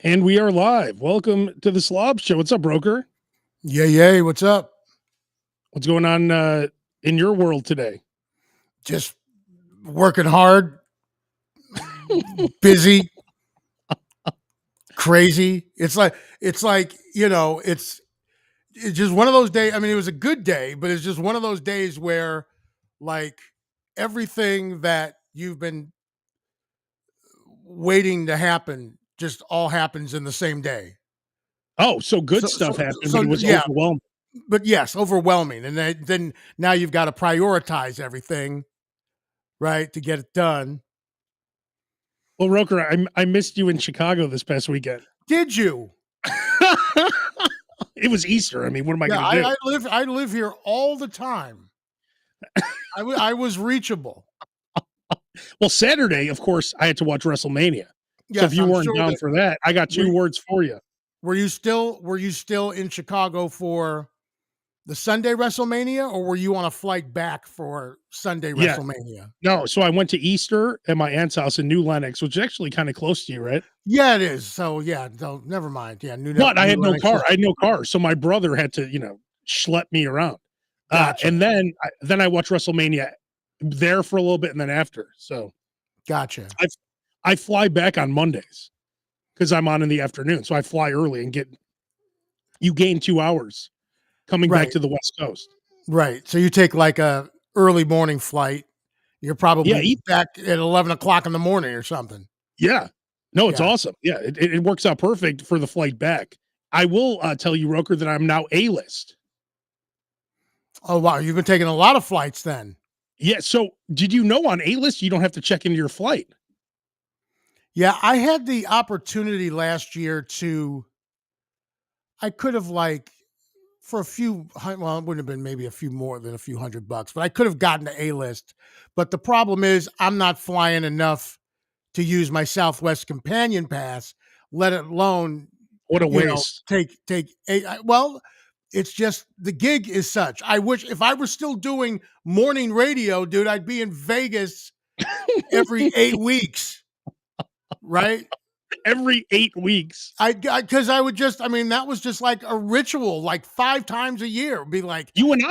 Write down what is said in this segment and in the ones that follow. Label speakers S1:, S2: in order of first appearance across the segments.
S1: And we are live. Welcome to the Slob Show. What's up, broker?
S2: Yay. What's up?
S1: What's going on in your world today?
S2: Just working hard, busy, crazy. It's just one of those days. I mean, it was a good day, but it's just one of those days where like everything that you've been waiting to happen just all happens in the same day.
S1: Oh, so good
S2: So,
S1: stuff
S2: so,
S1: happened,
S2: so
S1: but it was
S2: yeah,
S1: overwhelming.
S2: but yes, overwhelming. And then now you've got to prioritize everything, right, to get it done.
S1: Well, Roker, I missed you in Chicago this past weekend.
S2: Did you?
S1: It was Easter. I mean, what am I
S2: Yeah,
S1: going to do?
S2: I live here all the time. I was reachable.
S1: Well, Saturday, of course, I had to watch WrestleMania. So if
S2: Yes,
S1: you
S2: I'm
S1: weren't
S2: sure
S1: down
S2: that.
S1: for that, I got two
S2: Were,
S1: words for you.
S2: were you still in Chicago for the Sunday WrestleMania, or were you on a flight back for Sunday
S1: Yeah.
S2: WrestleMania?
S1: No, so I went to Easter at my aunt's house in New Lenox, which is actually kind of close to you, right?
S2: Yeah, it is. So yeah, no, never mind. Yeah,
S1: But I
S2: New
S1: had no
S2: Lenox,
S1: car.
S2: yeah.
S1: I had no car, so my brother had to, schlep me around.
S2: Gotcha.
S1: And then I watched WrestleMania there for a little bit, and then after. So
S2: Gotcha.
S1: I fly back on Mondays because I'm on in the afternoon. So I fly early and you gain 2 hours coming back
S2: Right.
S1: to the West Coast.
S2: Right. So you take like a early morning flight. You're
S1: Yeah,
S2: probably back at 11 o'clock in the morning or something.
S1: yeah. No, it's
S2: Yeah.
S1: awesome. Yeah, it works out perfect for the flight back. I will tell you, Roker, that I'm now A-list.
S2: Oh wow, you've been taking a lot of flights then.
S1: Yeah. So did you know on A-list you don't have to check into your flight?
S2: Yeah, I had the opportunity last year I could have for well, it wouldn't have been maybe a few more than a few $100, but I could have gotten the A-list. But the problem is I'm not flying enough to use my Southwest Companion Pass, let alone,
S1: What a waste.
S2: well, it's just the gig is such. I wish if I were still doing morning radio, dude, I'd be in Vegas every 8 weeks, right?
S1: Every 8 weeks.
S2: Because I would just, I mean, that was just like a ritual, like 5 times a year. Be like,
S1: You and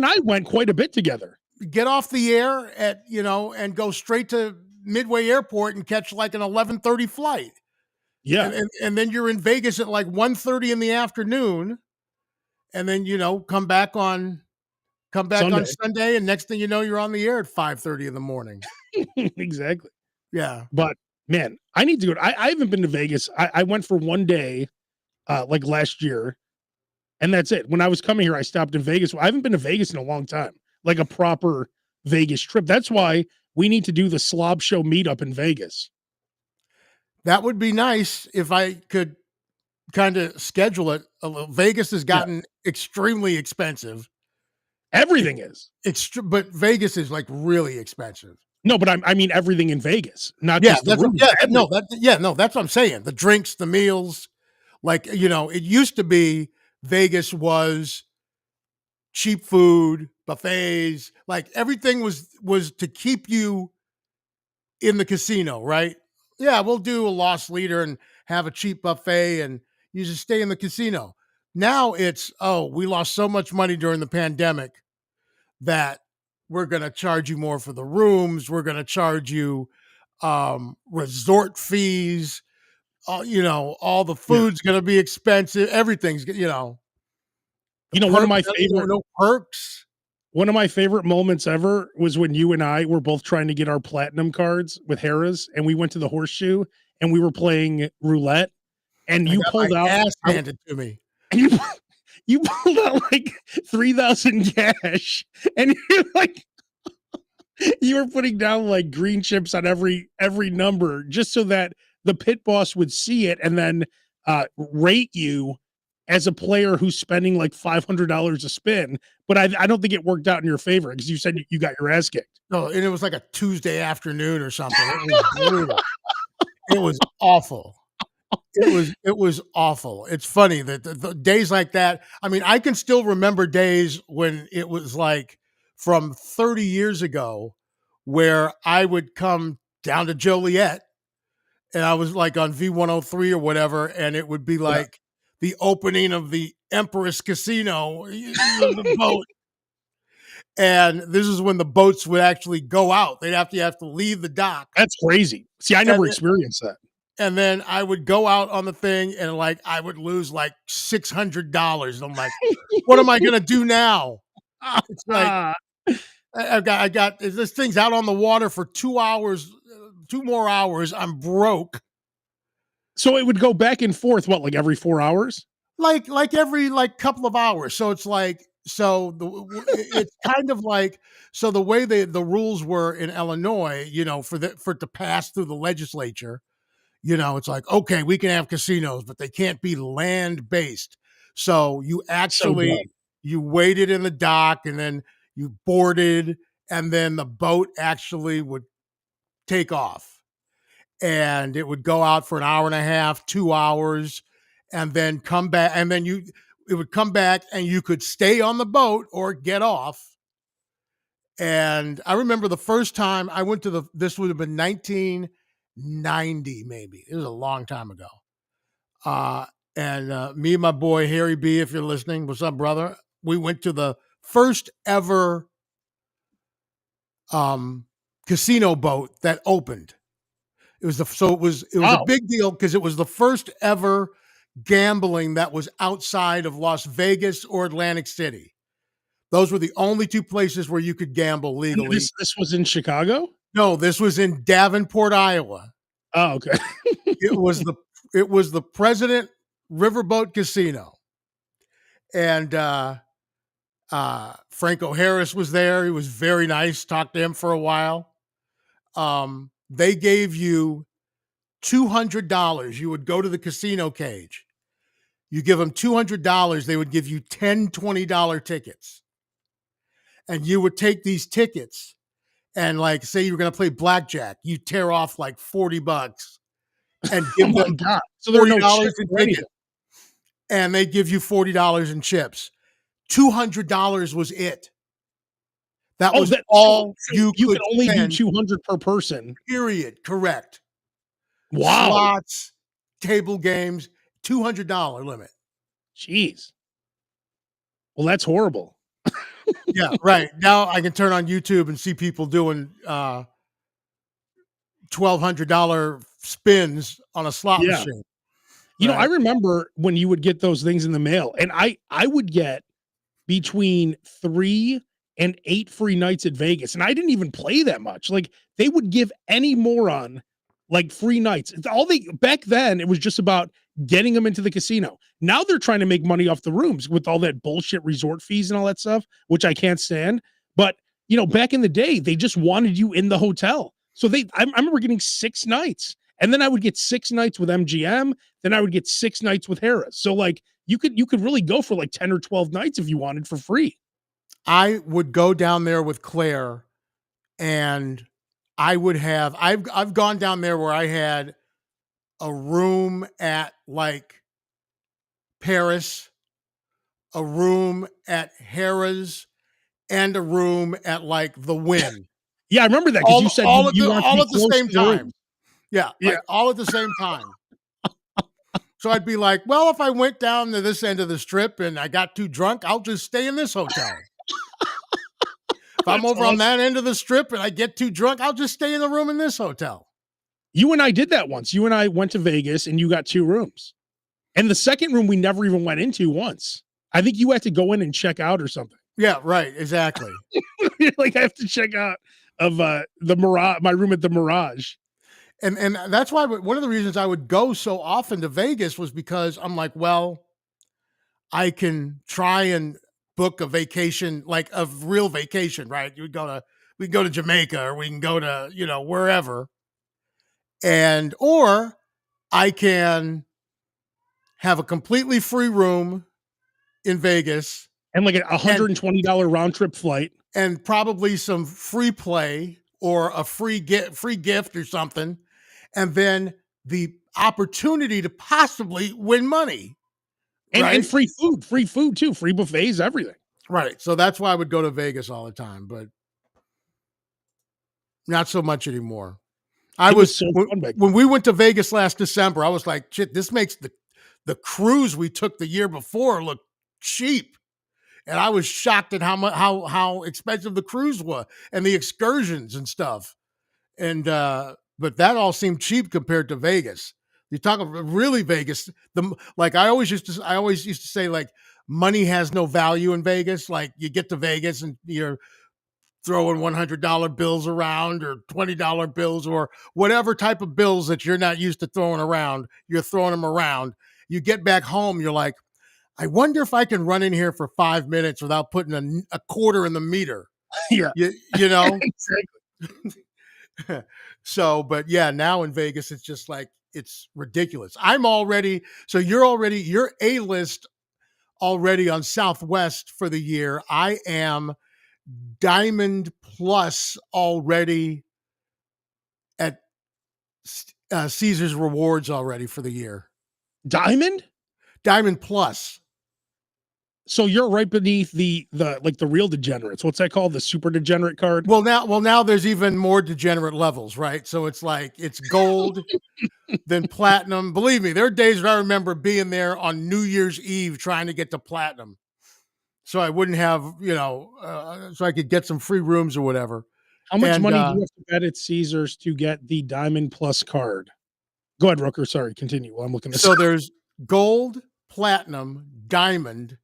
S1: I went quite a bit together.
S2: get off the air and go straight to Midway Airport and catch like an 11:30 flight.
S1: Yeah.
S2: And then you're in Vegas at like 1:30 in the afternoon, and then come back on Sunday, and next thing you know, you're on the air at 5:30 in the morning.
S1: Exactly.
S2: Yeah.
S1: But man, I need to go. I haven't been to Vegas. I went for one day, like last year, and that's it. When I was coming here, I stopped in Vegas. I haven't been to Vegas in a long time, like a proper Vegas trip. That's why we need to do the Slob Show meetup in Vegas.
S2: That would be nice if I could kind of schedule it. Vegas has gotten extremely expensive.
S1: Everything is.
S2: But Vegas is like really expensive.
S1: No, but I mean everything in Vegas, not just the room.
S2: That's what I'm saying. The drinks, the meals, it used to be Vegas was cheap food, buffets, like everything was to keep you in the casino, right? Yeah, we'll do a lost leader and have a cheap buffet and you just stay in the casino. Now it's, oh, we lost so much money during the pandemic that we're going to charge you more for the rooms. We're going to charge you resort fees. All the food's going to be expensive. Everything's,
S1: One of my favorite
S2: no perks.
S1: One of my favorite moments ever was when you and I were both trying to get our platinum cards with Harrah's, and we went to the Horseshoe and we were playing roulette, and you pulled out
S2: ass handed to me,
S1: and you pulled out like 3,000 cash, and you're like, you were putting down like green chips on every number just so that the pit boss would see it and then rate you as a player who's spending like $500 a spin. But I don't think it worked out in your favor because you said you got your ass kicked.
S2: No, and it was like a Tuesday afternoon or something. It was brutal. It was awful. It was awful. It's funny that the days like that. I mean, I can still remember days when it was like from 30 years ago where I would come down to Joliet and I was like on V103 or whatever, and it would be
S1: Yeah.
S2: like the opening of the Empress Casino, the boat. And this is when the boats would actually go out. You have to leave the dock.
S1: That's crazy. See, I
S2: And
S1: never experienced that.
S2: and then I would go out on the thing and like I would lose like $600. And I'm like, what am I gonna do now? It's like
S1: Ah.
S2: I got this thing's out on the water for 2 hours, 2 more hours. I'm broke.
S1: So it would go back and forth, what, like every 4 hours?
S2: Like every like couple of hours. So it's like so it's kind of like so the way the rules were in Illinois, for it to pass through the legislature, it's like, okay, we can have casinos, but they can't be land based. So
S1: So dumb.
S2: you waited in the dock and then you boarded, and then the boat actually would take off and it would go out for an hour and a half, 2 hours, and then come back. And then it would come back and you could stay on the boat or get off. And I remember the first time I went to this would have been 1990, maybe. It was a long time ago. Uh, and me and my boy Harry B, if you're listening, what's up, brother? We went to the first ever casino boat that opened. It was a
S1: Wow.
S2: big deal because it was the first ever gambling that was outside of Las Vegas or Atlantic City. Those were the only two places where you could gamble
S1: And
S2: legally.
S1: this was in Chicago?
S2: No, this was in Davenport, Iowa.
S1: Oh, okay.
S2: It was the it was the President Riverboat Casino, and Franco Harris was there. He was very nice. Talked to him for a while. They gave you $200. You would go to the casino cage. You give them $200. They would give you 10 $20 tickets, and you would take these tickets and like say you were going to play blackjack. You tear off like $40 and
S1: Oh
S2: give
S1: my
S2: them
S1: god. So there are no
S2: $40
S1: chips
S2: in
S1: or anything.
S2: tickets, and they give you $40 in chips. $200 was it. That
S1: Oh,
S2: was
S1: that
S2: all
S1: so
S2: you
S1: you
S2: could
S1: could only do
S2: spend,
S1: 200 per person.
S2: period. Correct.
S1: Wow.
S2: Slots, table games, $200 limit.
S1: Jeez. Well, that's horrible.
S2: Yeah, right. Now I can turn on YouTube and see people doing $1,200 spins on a slot
S1: Yeah.
S2: machine.
S1: I
S2: Right.
S1: remember when you would get those things in the mail, and I would get between 3 and 8 free nights at Vegas, and I didn't even play that much. Like, they would give any moron, like, free nights. It's all they back then, it was just about getting them into the casino. Now they're trying to make money off the rooms with all that bullshit resort fees and all that stuff, which I can't stand. But, back in the day, they just wanted you in the hotel. So I remember getting 6 nights, and then I would get 6 nights with MGM, then I would get 6 nights with Harris. So, like, you could really go for like 10 or 12 nights if you wanted for free.
S2: I would go down there with Claire, and I've gone down there where I had a room at like Paris, a room at Harrah's, and a room at like the Wynn.
S1: Yeah, I remember that because you said you want to
S2: All
S1: be
S2: at the
S1: close
S2: same
S1: to the
S2: time.
S1: rooms.
S2: Yeah,
S1: Yeah.
S2: like all at the same time. So I'd be like, well, if I went down to this end of the strip and I got too drunk, I'll just stay in this hotel. If I'm
S1: That's
S2: over on
S1: awesome.
S2: that end of the strip and I get too drunk, I'll just stay in the room in this hotel.
S1: You and I did that once. You and I went to Vegas and you got 2 rooms. And the second room we never even went into once. I think you had to go in and check out or something.
S2: Yeah, right. Exactly.
S1: You're like, I have to check out of the Mirage, my room at the Mirage.
S2: And that's why one of the reasons I would go so often to Vegas was because I'm like, well, I can try and book a vacation, like a real vacation, right? We can go to Jamaica, or we can go to, wherever. And or I can have a completely free room in Vegas
S1: And like a
S2: and
S1: $120 round trip flight.
S2: probably some free play or a free gift or something, and then the opportunity to possibly win money,
S1: And
S2: right?
S1: free food too, free buffets, everything.
S2: Right. So that's why I would go to Vegas all the time, but not so much anymore. I
S1: It was
S2: was
S1: so fun back
S2: when we went to Vegas last December, I was like, shit, this makes the cruise we took the year before look cheap. And I was shocked at how expensive the cruise was and the excursions and stuff. And but that all seemed cheap compared to Vegas. You talk about really Vegas. Like I always used to say like money has no value in Vegas. Like you get to Vegas and you're throwing $100 bills around or $20 bills or whatever type of bills that you're not used to throwing around. You're throwing them around. You get back home, you're like, I wonder if I can run in here for 5 minutes without putting a quarter in the meter.
S1: yeah.
S2: You know?
S1: Exactly.
S2: So, but yeah, now in Vegas, it's just like, it's ridiculous. So you're A list already on Southwest for the year. I am Diamond Plus already at Caesar's Rewards already for the year.
S1: Diamond?
S2: Diamond Plus.
S1: So you're right beneath the real degenerates. What's that called? The super degenerate card?
S2: Well, now there's even more degenerate levels, right? So it's like it's gold, then platinum. Believe me, there are days where I remember being there on New Year's Eve trying to get to platinum, so I wouldn't have, so I could get some free rooms or whatever.
S1: How much
S2: And
S1: money do you have to bet at Caesars to get the Diamond Plus card? Go ahead, Rooker. Sorry, continue while I'm looking this
S2: so
S1: up.
S2: there's gold, platinum, diamond,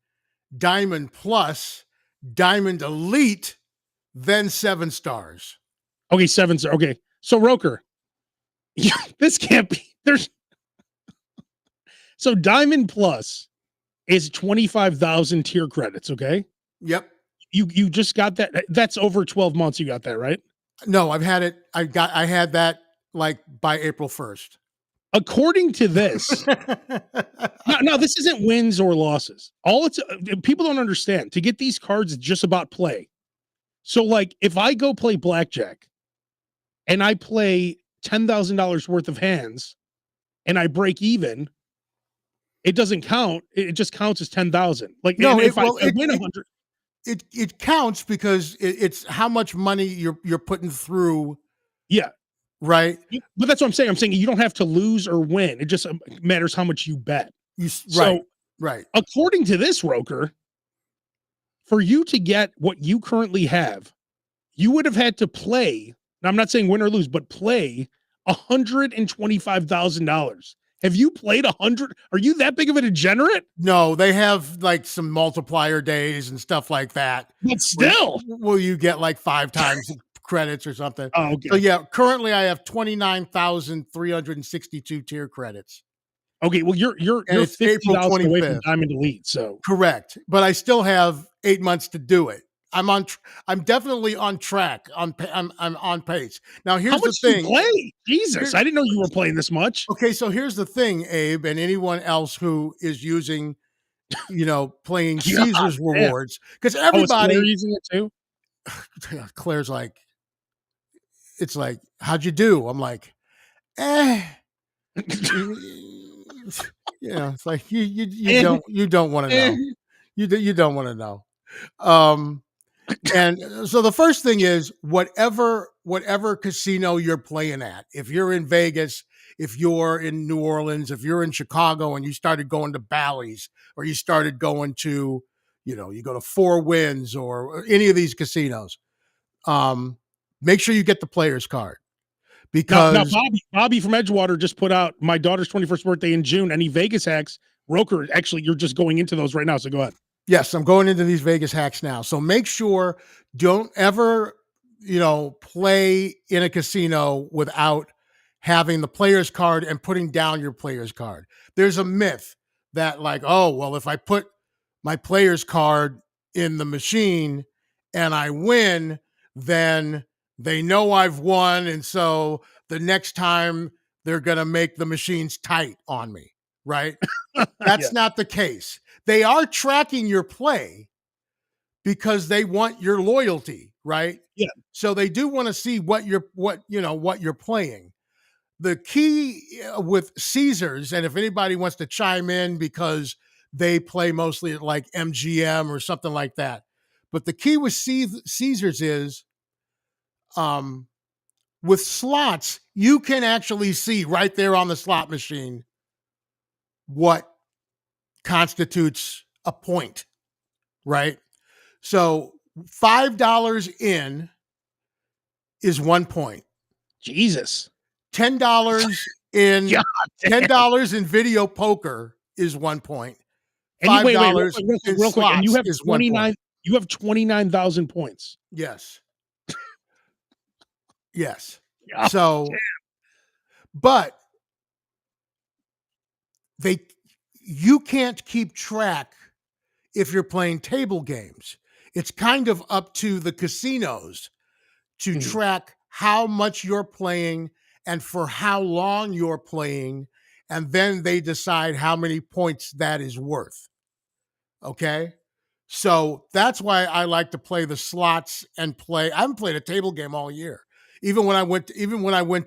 S2: diamond plus, diamond elite, then 7 stars.
S1: Okay, 7 stars. Okay. So Roker, this can't be there's so Diamond Plus is 25,000 tier credits, okay?
S2: Yep.
S1: You just got that. That's over 12 months you got that, right?
S2: No, I've had it. I had that like by April 1st.
S1: According to this, no, this isn't wins or losses. All it's people don't understand. To get these cards, it's just about play. So, like, if I go play blackjack and I play $10,000 worth of hands and I break even, it doesn't count. It just counts as 10,000. Like,
S2: No,
S1: and if I
S2: it,
S1: win 100,
S2: it counts because it's how much money you're putting through,
S1: yeah.
S2: right?
S1: But that's what I'm saying. I'm saying you don't have to lose or win. It just matters how much you bet.
S2: Right,
S1: So,
S2: right.
S1: according to this Roker, for you to get what you currently have, you would have had to play. Now, I'm not saying win or lose, but play $125,000. Have you played 100? Are you that big of a degenerate?
S2: No, they have like some multiplier days and stuff like that.
S1: But still,
S2: will you get like 5 times credits or something?
S1: oh, okay.
S2: So yeah, currently I have 29,362 tier credits.
S1: Okay, well, you're
S2: it's April
S1: 50,000 away from
S2: 25th.
S1: Diamond Elite, so
S2: Correct, but I still have 8 months to do it. I'm definitely on track. I'm on pace. Now here's
S1: how much
S2: the
S1: do
S2: thing.
S1: you play? Jesus, I didn't know you were playing this much.
S2: Okay, so here's the thing, Abe, and anyone else who is using, playing Caesar's
S1: God, damn.
S2: rewards, because
S1: Oh, is Claire
S2: everybody,
S1: using it too?
S2: Claire's like, it's like, how'd you do? I'm like, eh. It's like you don't want to know. You don't want to know. And so the first thing is whatever casino you're playing at. If you're in Vegas, if you're in New Orleans, if you're in Chicago and you started going to Bally's or you started going to, you go to Four Winds or any of these casinos, make sure you get the player's card.
S1: Now,
S2: Because
S1: Bobby from Edgewater just put out my daughter's 21st birthday in June. Any Vegas hacks? Roker, actually, you're just going into those right now. So go ahead.
S2: yes, I'm going into these Vegas hacks now. So make sure don't ever, play in a casino without having the player's card and putting down your player's card. There's a myth that like, oh, well, if I put my player's card in the machine and I win, then they know I've won. And so the next time they're going to make the machines tight on me, right? That's not the case. They are tracking your play because they want your loyalty, right?
S1: Yeah.
S2: So they do want to see what you're playing. The key with Caesars, and if anybody wants to chime in because they play mostly at like MGM or something like that, but the key with Caesars is With slots, you can actually see right there on the slot machine what constitutes a point, right? So $5 in is 1 point.
S1: Jesus.
S2: $10 in
S1: God damn.
S2: $10 in video poker is 1 point.
S1: And you wait,
S2: $5 in
S1: real quick. And you
S2: slots
S1: have
S2: is 1
S1: 29,
S2: point.
S1: you have 29,000 points.
S2: Yes. Yes.
S1: Oh,
S2: So, but they you can't keep track if you're playing table games. It's kind of up to the casinos to
S1: Mhm.
S2: track how much you're playing and for how long you're playing, and then they decide how many points that is worth. Okay? So that's why I like to play the slots and play. I haven't played a table game all year. Even when I went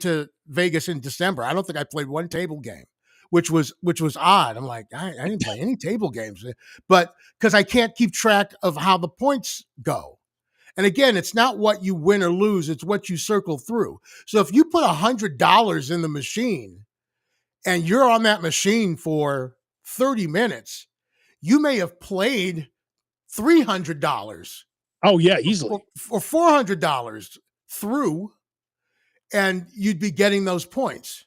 S2: to Vegas in December, I don't think I played one table game, which was odd. I'm like, I didn't play any table games, but because I can't keep track of how the points go. And again, it's not what you win or lose; it's what you circle through. So if you put $100 in the machine and you're on that machine for 30 minutes, you may have played $300
S1: Oh yeah, easily.
S2: or $400 through, and you'd be getting those points.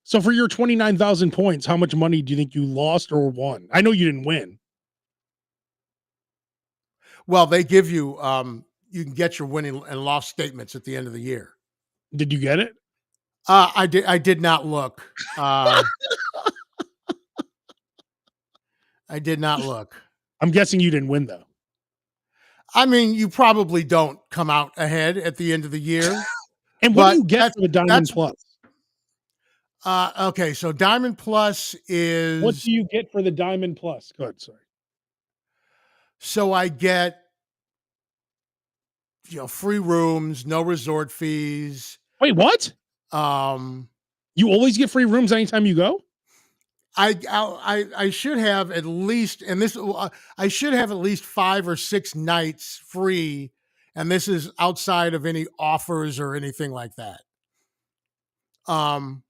S1: So for your 29,000 points, how much money do you think you lost or won? I know you didn't win.
S2: Well, they give you you can get your winning and loss statements at the end of the year.
S1: Did you get it?
S2: I did not look. I did not look.
S1: I'm guessing you didn't win though.
S2: I mean, you probably don't come out ahead at the end of the year,
S1: And what do
S2: but
S1: you get for the Diamond
S2: that's
S1: Plus?
S2: okay. So Diamond Plus
S1: What
S2: is
S1: do you get for the Diamond Plus? Good, sorry.
S2: so I get free rooms, no resort fees.
S1: Wait, what?
S2: Um,
S1: You always get free rooms anytime you go?
S2: I should have at least, and this I should have at least 5 or 6 nights free, and this is outside of any offers or anything like that. Um,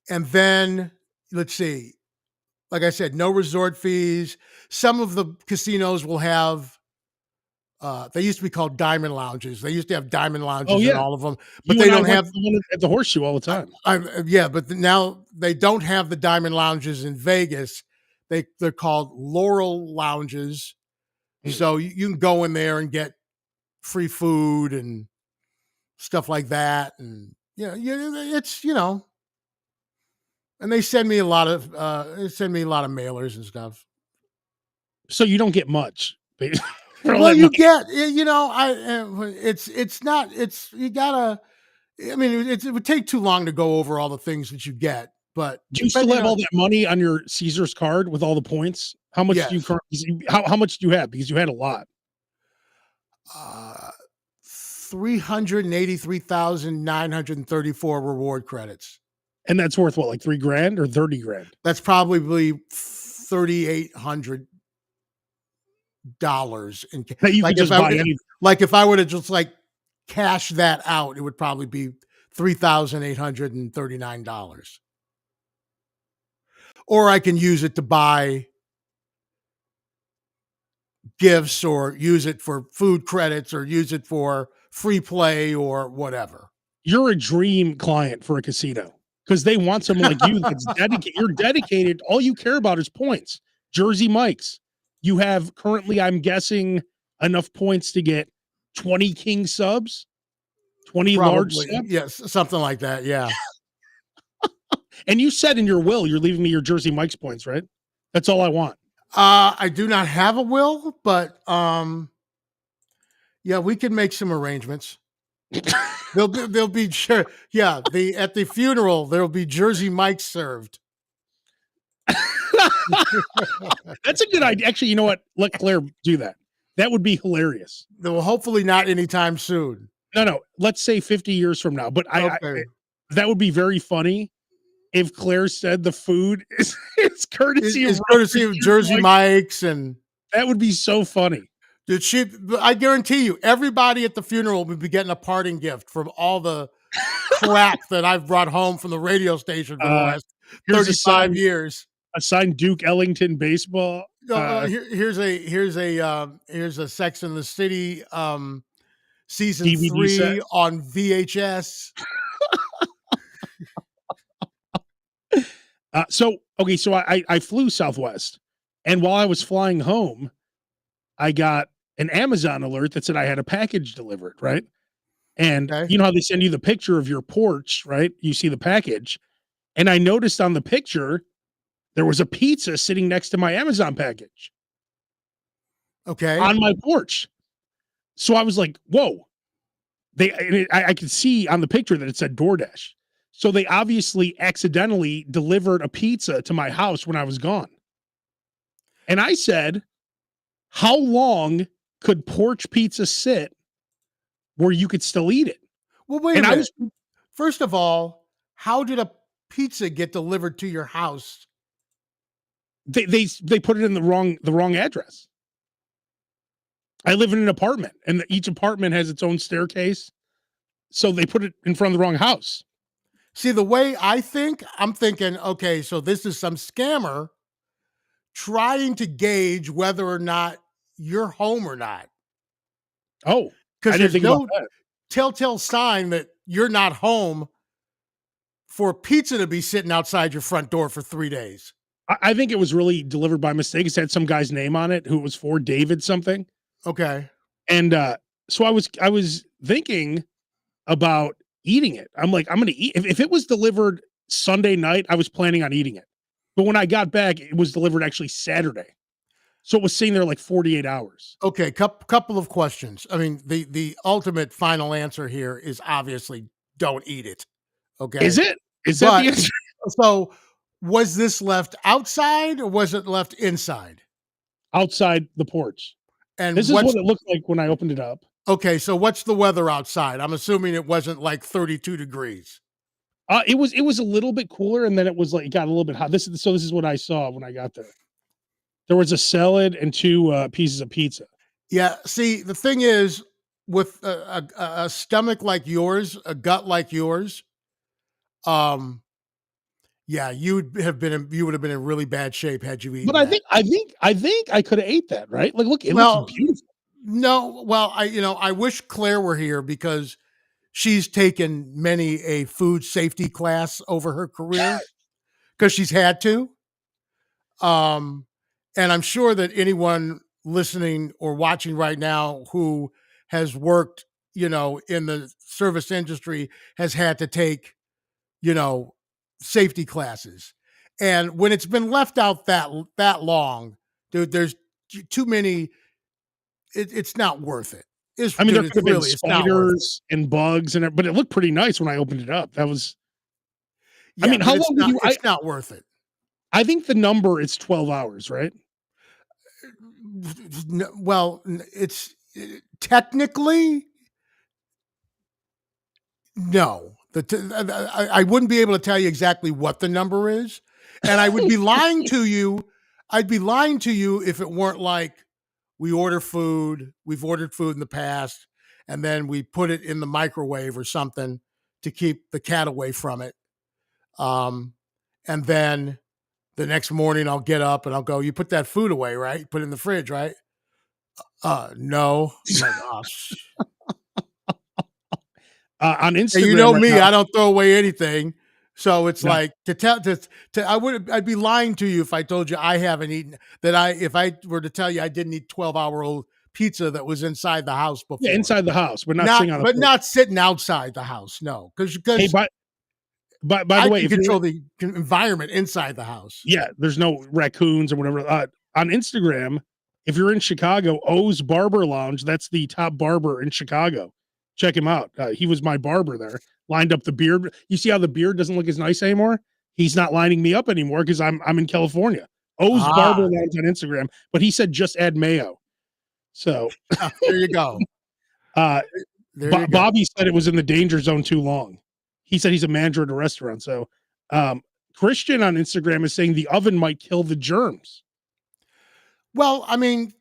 S2: and then let's see, like I said, no resort fees. Some of the casinos will have. They used to be called diamond lounges. They used to have diamond
S1: Oh
S2: lounges in
S1: yeah.
S2: all of them, but
S1: You
S2: they
S1: and I
S2: don't
S1: went
S2: have.
S1: to the one at the Horseshoe all the time.
S2: Yeah, but now they don't have the diamond lounges in Vegas. They're called Laurel lounges.
S1: Mm.
S2: So you can go in there and get free food and stuff like that, and it's and they send me a lot of mailers and stuff.
S1: So you don't get much for all
S2: Well,
S1: that
S2: you
S1: money.
S2: get it's not it's you gotta. I mean, it would take too long to go over all the things that you get, but
S1: Do you still
S2: depending
S1: have
S2: on
S1: all that money on your Caesar's card with all the points? How much do you
S2: yes,
S1: currently how much do you have? Because you had a lot.
S2: uh, 383,934 reward credits.
S1: And that's worth what, like 3 grand or 30 grand?
S2: That's probably $3,800 in
S1: That you
S2: like
S1: could just buy any.
S2: if I were to just like cash that out, it would probably be $3,839. Or I can use it to buy gifts or use it for food credits or use it for free play or whatever.
S1: You're a dream client for a casino because they want someone like you that's dedicated. You're dedicated. All you care about is points. Jersey Mike's. You have currently, I'm guessing, enough points to get 20 king subs, 20 large
S2: Probably,
S1: subs.
S2: yes, something like that. Yeah.
S1: And you said in your will, you're leaving me your Jersey Mike's points, right? That's all I want.
S2: I do not have a will, but yeah, we can make some arrangements. There'll be sure, yeah. At the funeral there'll be Jersey Mike's served.
S1: That's a good idea. Actually, you know what? Let Claire do that. That would be hilarious.
S2: Well, hopefully not anytime soon.
S1: No. Let's say 50 years from now. But
S2: Okay,
S1: that would be very funny if Claire said the food is courtesy
S2: it's
S1: of
S2: courtesy of Jersey Mike's, and
S1: that would be so funny.
S2: Did she? I guarantee you, everybody at the funeral will be getting a parting gift from all the crap that I've brought home from the radio station for the
S1: Uh,
S2: last
S1: here's
S2: 35 years.
S1: a signed Duke Ellington baseball.
S2: Here's a Sex in the City season
S1: DVD set.
S2: 3 on VHS.
S1: So okay, so I flew Southwest, and while I was flying home, I got an Amazon alert that said I had a package delivered, right? And
S2: Okay.
S1: you know how they send you the picture of your porch, right? You see the package, and I noticed on the picture there was a pizza sitting next to my Amazon package
S2: Okay.
S1: on my porch. So I was like, "Whoa!" I could see on the picture that it said DoorDash. So they obviously accidentally delivered a pizza to my house when I was gone. And I said, how long could Porch Pizza sit where you could still eat it?
S2: Well, wait a
S1: And I
S2: minute.
S1: was
S2: First of all, how did a pizza get delivered to your house?
S1: they put it in the wrong address. I live in an apartment, and each apartment has its own staircase, so they put it in front of the wrong house.
S2: See, the way I think, I'm thinking, okay, so this is some scammer trying to gauge whether or not you're home or not.
S1: Oh, I
S2: Because
S1: didn't
S2: there's
S1: think about
S2: no
S1: that.
S2: telltale sign that you're not home for pizza to be sitting outside your front door for 3 days.
S1: I think it was really delivered by mistake. It had some guy's name on it who it was for, David something.
S2: Okay.
S1: And so I was thinking about eating it. I'm like, I'm gonna eat if it was delivered Sunday night, I was planning on eating it. But when I got back, it was delivered actually Saturday. So it was sitting there like 48 hours.
S2: Okay, couple of questions. I mean, the ultimate final answer here is obviously don't eat it.
S1: Is
S2: Okay?
S1: it? Is that the
S2: But
S1: answer?
S2: so was this left outside or was it left inside?
S1: Outside the porch.
S2: And
S1: This is
S2: what's
S1: what it looked like when I opened it up.
S2: okay, so what's the weather outside? I'm assuming it wasn't like 32 degrees.
S1: It was a little bit cooler, and then it was like it got a little bit hot. This is what I saw when I got there. There was a salad and two pieces of pizza.
S2: Yeah, see, the thing is with a stomach like yours, a gut like yours, um yeah, you would have been in really bad shape had you
S1: But
S2: eaten
S1: I
S2: that.
S1: think I think I think I could have ate that, right? Like, look, it looks
S2: Well,
S1: beautiful.
S2: no, well, I wish Claire were here because she's taken many a food safety class over her career because she's had to. Um, and I'm sure that anyone listening or watching right now who has worked, in the service industry has had to take, you know, safety classes. And when it's been left out that long, dude, there's too many. It's not worth it. It's
S1: I mean, there
S2: dude,
S1: could
S2: it's
S1: have been
S2: really, it's not worth it.
S1: spiders and bugs but it looked pretty nice when I opened it up. That was I
S2: Yeah,
S1: mean,
S2: but
S1: how
S2: it's
S1: long would
S2: not.
S1: you
S2: It's not worth it.
S1: I think the number is 12 hours, right?
S2: Well, it's technically no. I wouldn't be able to tell you exactly what the number is, and I would be lying to you. I'd be lying to you if it weren't like we order food. We've ordered food in the past, and then we put it in the microwave or something to keep the cat away from it. Um, and then the next morning I'll get up and I'll go, "You put that food away, right? Put it in the fridge, right?" No. I'm like, oh,
S1: On
S2: and you
S1: Instagram
S2: know
S1: right
S2: me,
S1: now.
S2: I don't throw away anything. So it's
S1: No.
S2: like I'd be lying to you if I told you I haven't eaten if I were to tell you I didn't eat 12-hour-old pizza that was inside the house
S1: Yeah,
S2: before.
S1: inside the house, but not
S2: Not
S1: sitting on the
S2: but
S1: porch.
S2: not sitting outside the house. No,
S1: Hey,
S2: because
S1: by the
S2: I
S1: way,
S2: can
S1: if you're
S2: control the environment inside the house.
S1: yeah, there's no raccoons or whatever. On Instagram, if you're in Chicago, O's Barber Lounge, that's the top barber in Chicago. Check him out. He was my barber there. Lined up the beard. You see how the beard doesn't look as nice anymore? He's not lining me up anymore because I'm in California. O's Barber
S2: Ah,
S1: Lounge on Instagram, but he said just add mayo. So
S2: there you go.
S1: uh,
S2: There you go.
S1: Bobby said it was in the danger zone too long. He said he's a manager at a restaurant. So um, Christian on Instagram is saying the oven might kill the germs.
S2: Well, I mean,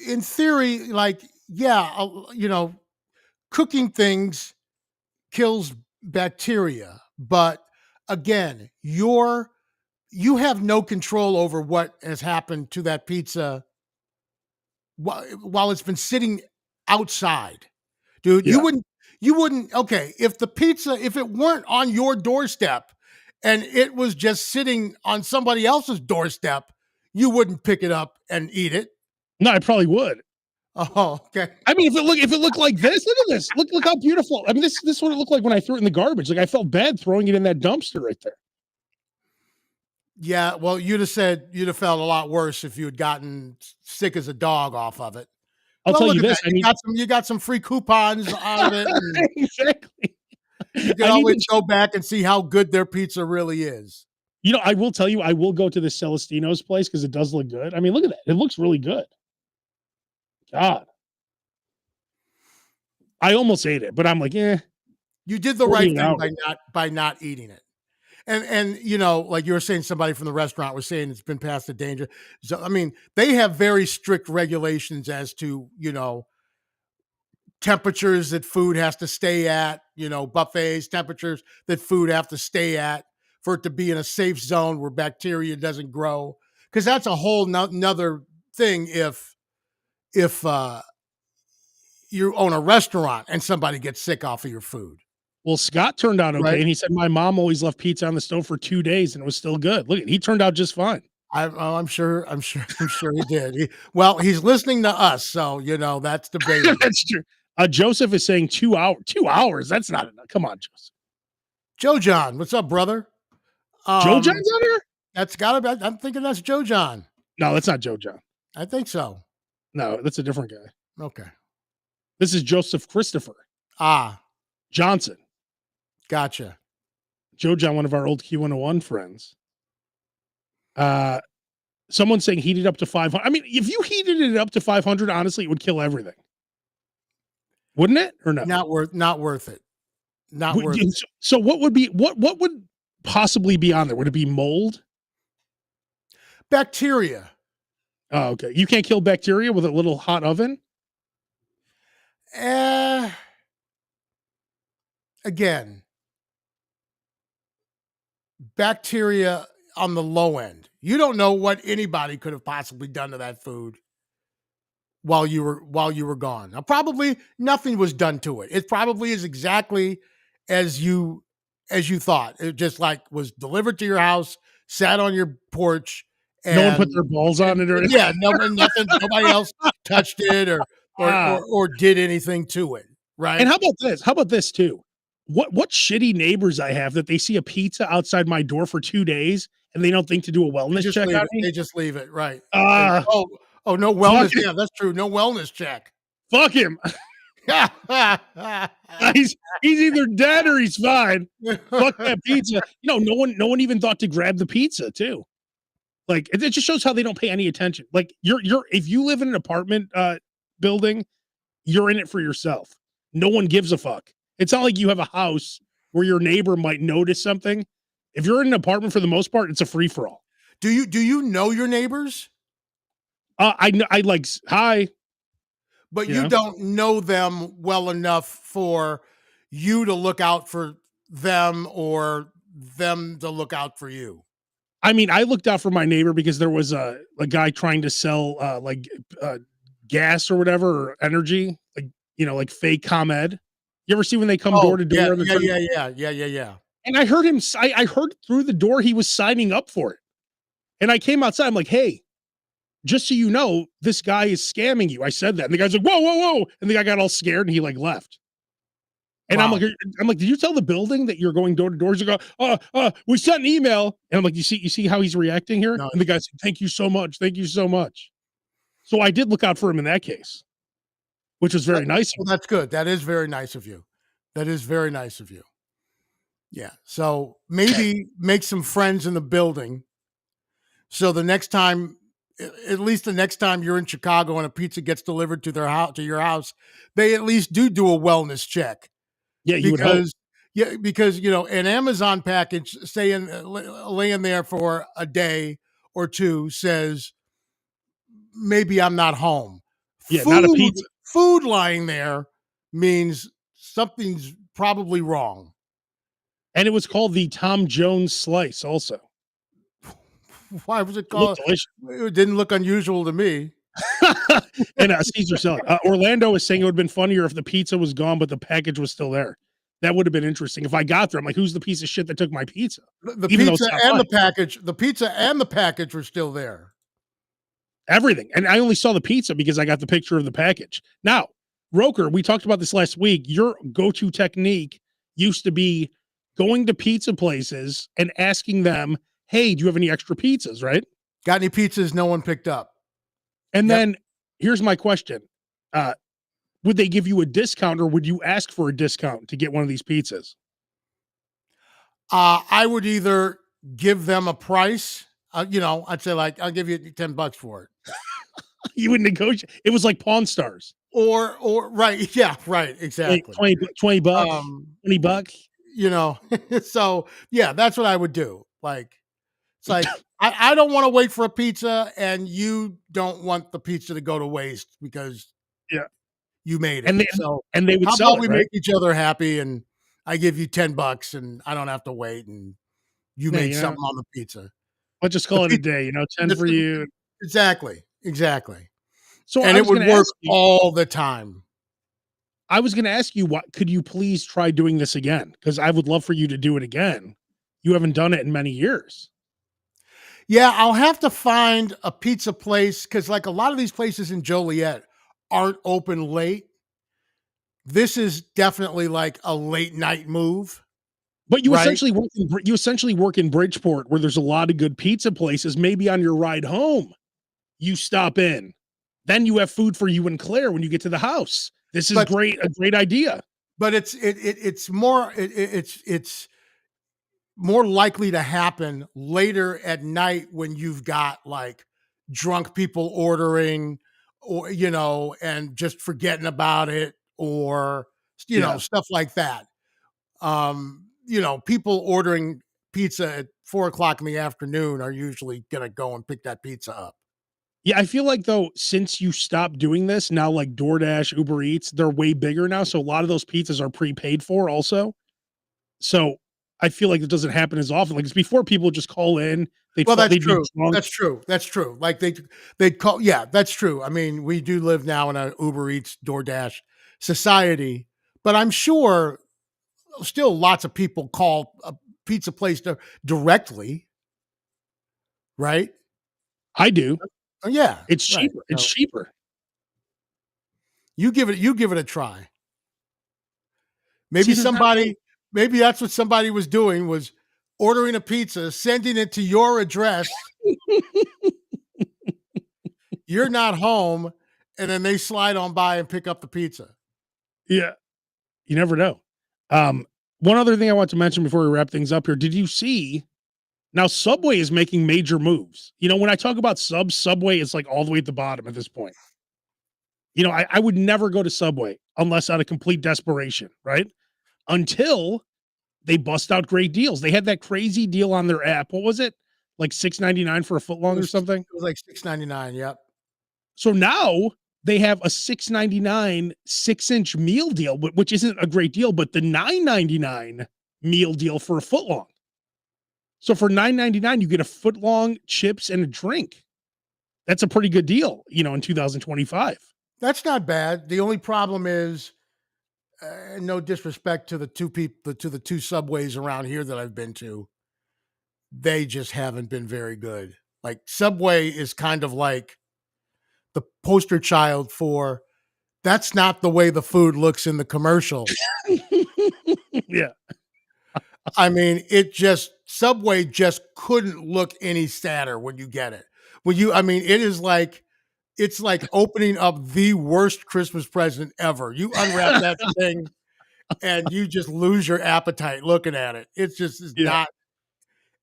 S2: in theory, like, yeah, cooking things kills bacteria, but again, you have no control over what has happened to that pizza while it's been sitting outside. Dude,
S1: Yeah.
S2: you wouldn't okay, if it weren't on your doorstep and it was just sitting on somebody else's doorstep, you wouldn't pick it up and eat it.
S1: No, I probably would.
S2: Oh, okay.
S1: I mean, if it looked like this, look at this. Look how beautiful. I mean, this is what it looked like when I threw it in the garbage. Like I felt bad throwing it in that dumpster right there.
S2: Yeah, well, you'd have felt a lot worse if you had gotten sick as a dog off of it.
S1: I'll
S2: Well,
S1: tell
S2: look
S1: you
S2: at
S1: this.
S2: that.
S1: I mean,
S2: You got some free coupons out of it, and
S1: exactly.
S2: you can
S1: I need
S2: always
S1: to,
S2: go back and see how good their pizza really is.
S1: I will tell you, I will go to the Celestino's place because it does look good. I mean, look at that. It looks really good. God, I almost ate it, but I'm like,
S2: You did the right
S1: 48
S2: thing
S1: hours.
S2: by not eating it. And like you were saying, somebody from the restaurant was saying it's been past the danger. So I mean, they have very strict regulations as to temperatures that food has to stay at. Buffets, temperatures that food have to stay at for it to be in a safe zone where bacteria doesn't grow. Because that's a whole nother thing. If you own a restaurant and somebody gets sick off of your food,
S1: Well, Scott turned out okay,
S2: right?
S1: and he said my mom always left pizza on the stove for 2 days, and it was still good. Look, he turned out just fine.
S2: I'm sure. I'm sure he did. Well, he's listening to us, so that's debatable.
S1: That's true. Joseph is saying 2 hours. 2 hours. That's not enough. Come on, Joseph.
S2: Joe John, what's up, brother?
S1: Joe
S2: Um,
S1: John's on here?
S2: that's gotta be. I'm thinking that's Joe John.
S1: No, that's not Joe John.
S2: I think so.
S1: No, that's a different guy.
S2: Okay.
S1: This is Joseph Christopher
S2: Ah,
S1: Johnson.
S2: gotcha.
S1: Joe John, one of our old Q101 friends. Uh, Someone saying heat it up to 500. I mean, if you heated it up to 500, honestly, it would kill everything. Wouldn't it? Or no?
S2: Not worth it. Not worth it.
S1: So what would possibly be on there? Would it be mold?
S2: Bacteria.
S1: Oh, okay. You can't kill bacteria with a little hot oven?
S2: Eh, again, bacteria on the low end. You don't know what anybody could have possibly done to that food while you were gone. Now, probably nothing was done to it. It probably is exactly as you thought. It just like was delivered to your house, sat on your porch,
S1: No one put
S2: and
S1: their balls on it or anything?
S2: yeah, nothing. Nobody else touched it
S1: Wow.
S2: or did anything to it.
S1: And
S2: Right?
S1: how about this? How about this too? What shitty neighbors I have that they see a pizza outside my door for 2 days and they don't think to do a
S2: They
S1: wellness
S2: just
S1: check
S2: leave
S1: on
S2: it.
S1: me?
S2: They just leave it. Right?
S1: Ah,
S2: No
S1: fuck
S2: wellness. Yeah, that's true. No wellness check.
S1: fuck him. He's either dead or he's fine. Fuck that pizza. No one even thought to grab the pizza too. Like it just shows how they don't pay any attention. Like you're if you live in an apartment building, you're in it for yourself. No one gives a fuck. It's not like you have a house where your neighbor might notice something. If you're in an apartment, for the most part, it's a free for all.
S2: Do you know your neighbors?
S1: I like hi.
S2: But
S1: You
S2: you
S1: know,
S2: don't know them well enough for you to look out for them or them to look out for you.
S1: I mean, I looked out for my neighbor because there was a guy trying to sell uh, gas or whatever or energy, like like fake ComEd. You ever see when they come door
S2: Oh,
S1: to
S2: yeah,
S1: door and they're
S2: yeah,
S1: trying
S2: yeah, yeah, yeah, yeah, yeah.
S1: and I heard him. I heard through the door he was signing up for it, and I came outside. I'm like, hey, just so you know, this guy is scamming you. I said that, and the guy's like, whoa, whoa, whoa, and the guy got all scared and he like left. And
S2: Wow.
S1: I'm like, did you tell the building that you're going door to door? He's like, we sent an email, and I'm like, you see how he's reacting here?
S2: No,
S1: And the guy said, thank you so much, thank you so much. So I did look out for him in that case, which was very nice.
S2: well, that's good. That is very nice of you. That is very nice of you. Yeah. So maybe make some friends in the building. So the next time, at least the next time you're in Chicago and a pizza gets delivered to their house, to your house, they at least do a wellness check.
S1: Yeah, you would hope.
S2: Because an Amazon package saying laying there for a day or two says maybe I'm not home.
S1: Yeah, not a
S2: Food
S1: pizza.
S2: food lying there means something's probably wrong.
S1: And it was called the Tom Jones slice also.
S2: Why was it
S1: It looked
S2: called?
S1: delicious.
S2: It didn't look unusual to me.
S1: And a Caesar salad. Orlando is saying it would have been funnier if the pizza was gone, but the package was still there. That would have been interesting. If I got there, I'm like, who's the piece of shit that took my pizza?
S2: The
S1: Even though
S2: pizza
S1: it's not
S2: and
S1: mine.
S2: the pizza and the package were still there.
S1: Everything. And I only saw the pizza because I got the picture of the package. Now, Roker, we talked about this last week. Your go-to technique used to be going to pizza places and asking them, hey, do you have any extra pizzas? Right.
S2: Got any pizzas no one picked up?
S1: And
S2: Yep.
S1: then here's my question. Uh, would they give you a discount or would you ask for a discount to get one of these pizzas?
S2: I would either give them a price, I'd say like, I'll give you $10 for it.
S1: You would negotiate. It was like Pawn Stars.
S2: Or right. Yeah, right.
S1: Like
S2: Exactly.
S1: 20 bucks,
S2: Um,
S1: 20 bucks.
S2: you know, so yeah, that's what I would do. Like, it's like, I don't want to wait for a pizza and you don't want the pizza to go to waste because
S1: Yeah.
S2: you made it.
S1: And they,
S2: So
S1: and they would
S2: how
S1: sell
S2: about
S1: it,
S2: we
S1: right?
S2: make each other happy and I give you $10 and I don't have to wait and you
S1: Yeah,
S2: made
S1: you know,
S2: something on the pizza.
S1: let's just
S2: The
S1: call it a
S2: pizza
S1: day, 10 for you.
S2: exactly. Exactly.
S1: So
S2: And it would work all the time.
S1: I was gonna ask you, what could you please try doing this again? Because I would love for you to do it again. You haven't done it in many years.
S2: Yeah, I'll have to find a pizza place because, like, a lot of these places in Joliet aren't open late. This is definitely like a late night move,
S1: But
S2: right?
S1: you essentially work in Bridgeport where there's a lot of good pizza places. Maybe on your ride home, you stop in. Then you have food for you and Claire when you get to the house. This is
S2: But
S1: great, a great idea.
S2: it's more likely to happen later at night when you've got like drunk people ordering or and just forgetting about it or
S1: Yeah.
S2: stuff like that. People ordering pizza at 4 o'clock in the afternoon are usually gonna go and pick that pizza up.
S1: Yeah, I feel like though, since you stopped doing this, now like DoorDash, Uber Eats, they're way bigger now. So a lot of those pizzas are prepaid for also. So I feel like it doesn't happen as often. Like it's before people would just call in,
S2: Well, that's
S1: they'd be
S2: true.
S1: drunk.
S2: That's true. That's true. Like they'd call. Yeah, that's true. I mean, we do live now in a Uber Eats, DoorDash society, but I'm sure still lots of people call a pizza place directly, right?
S1: I do.
S2: Oh, yeah,
S1: It's
S2: right.
S1: cheaper. It's
S2: So
S1: cheaper.
S2: you give it a try.
S1: See,
S2: Maybe
S1: there's not many.
S2: maybe that's what somebody was doing was ordering a pizza, sending it to your address. You're not home, and then they slide on by and pick up the pizza.
S1: Yeah, you never know. Um, One other thing I want to mention before we wrap things up here. Did you see now Subway is making major moves? When I talk about Subway is like all the way at the bottom at this point. I would never go to Subway unless out of complete desperation, right? Until they bust out great deals. They had that crazy deal on their app. What was it? Like 6.99 for a foot
S2: It
S1: long or
S2: was
S1: something?
S2: it was like 6.99. Yep.
S1: So now they have a 6.99 6-inch meal deal, which isn't a great deal, but the 9.99 meal deal for a foot long. So for 9.99, you get a foot long, chips, and a drink. That's a pretty good deal, in 2025.
S2: That's not bad. The only problem is, no disrespect to the two subways around here that I've been to, they just haven't been very good. Like Subway is kind of like the poster child for that's not the way the food looks in the commercial.
S1: Yeah.
S2: I mean, Subway just couldn't look any sadder when you get it. I mean, it's like opening up the worst Christmas present ever. You unwrap that thing and you just lose your appetite looking at it. It's just is
S1: Yeah.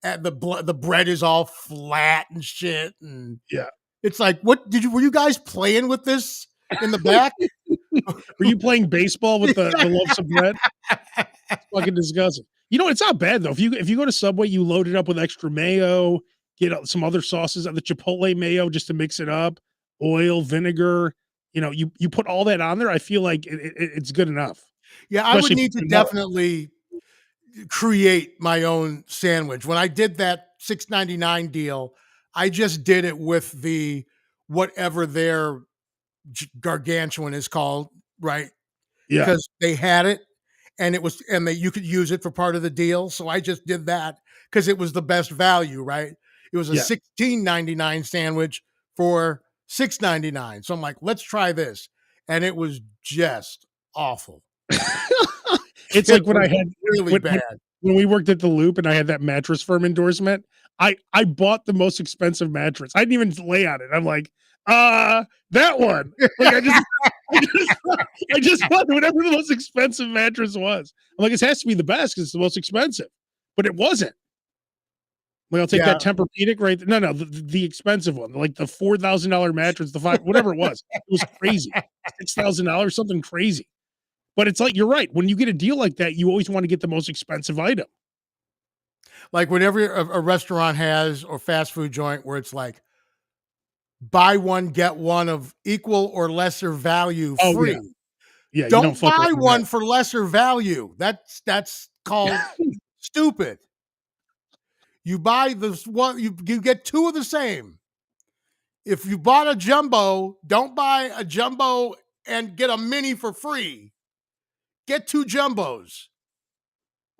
S2: not. The bread is all flat and shit, and
S1: Yeah.
S2: it's like, were you guys playing with this in the back?
S1: Were you playing baseball with the loaves of bread? It's fucking disgusting. It's not bad though. If you go to Subway, you load it up with extra mayo, get some other sauces, the Chipotle mayo just to mix it up, oil, vinegar. you put all that on there. I feel like it's good enough,
S2: Yeah, I would
S1: especially if
S2: need
S1: you
S2: to
S1: put it up.
S2: definitely create my own sandwich. When I did that 6.99 deal, I just did it with the whatever their gargantuan is called, right?
S1: Yeah,
S2: Because they had it and it was and they you could use it for part of the deal. So I just did that because it was the best value, right? It was a
S1: yeah.
S2: 16.99 sandwich for 6.99. So I'm like, let's try this. And it was just awful.
S1: It's
S2: It
S1: like when I
S2: was
S1: had
S2: really
S1: when, when
S2: bad.
S1: when we worked at the Loop and I had that mattress firm endorsement. I bought the most expensive mattress. I didn't even lay on it. I'm like, that one. Like I just I just bought whatever the most expensive mattress was. I'm like, it has to be the best because it's the most expensive, but it wasn't. Like, I'll take that
S2: Yeah,
S1: Tempur-Pedic right there. No, no, the expensive one, like the $4,000 mattress, the five, whatever it was. It was crazy. $6,000, something crazy. But it's like, you're right. When you get a deal like that, you always want to get the most expensive item.
S2: like whenever a restaurant has or fast food joint where it's like buy one get one of equal or lesser value
S1: Oh yeah.
S2: free.
S1: Yeah. You don't
S2: Don't
S1: fuck
S2: buy
S1: around with that.
S2: one for lesser value. That's called stupid. You buy this one, you get two of the same. If you bought a jumbo, don't buy a jumbo and get a mini for free. Get two jumbos.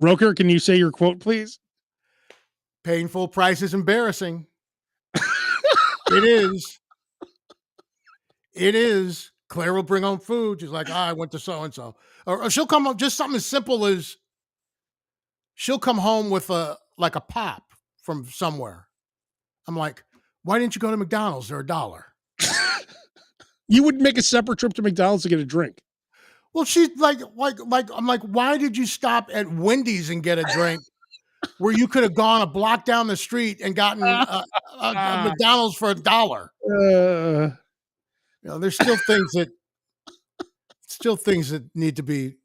S1: Roker, can you say your quote, please?
S2: Painful price is embarrassing. It is. It is. Claire will bring home food. She's like, I went to so and so. Or she'll come up just something as simple as she'll come home with a pop from somewhere. I'm like, why didn't you go to McDonald's? They're $1.
S1: You would make a separate trip to McDonald's to get a drink.
S2: Well, she's like, I'm like, why did you stop at Wendy's and get a drink where you could have gone a block down the street and gotten a
S1: uh,
S2: McDonald's for $1? There's still things that need to be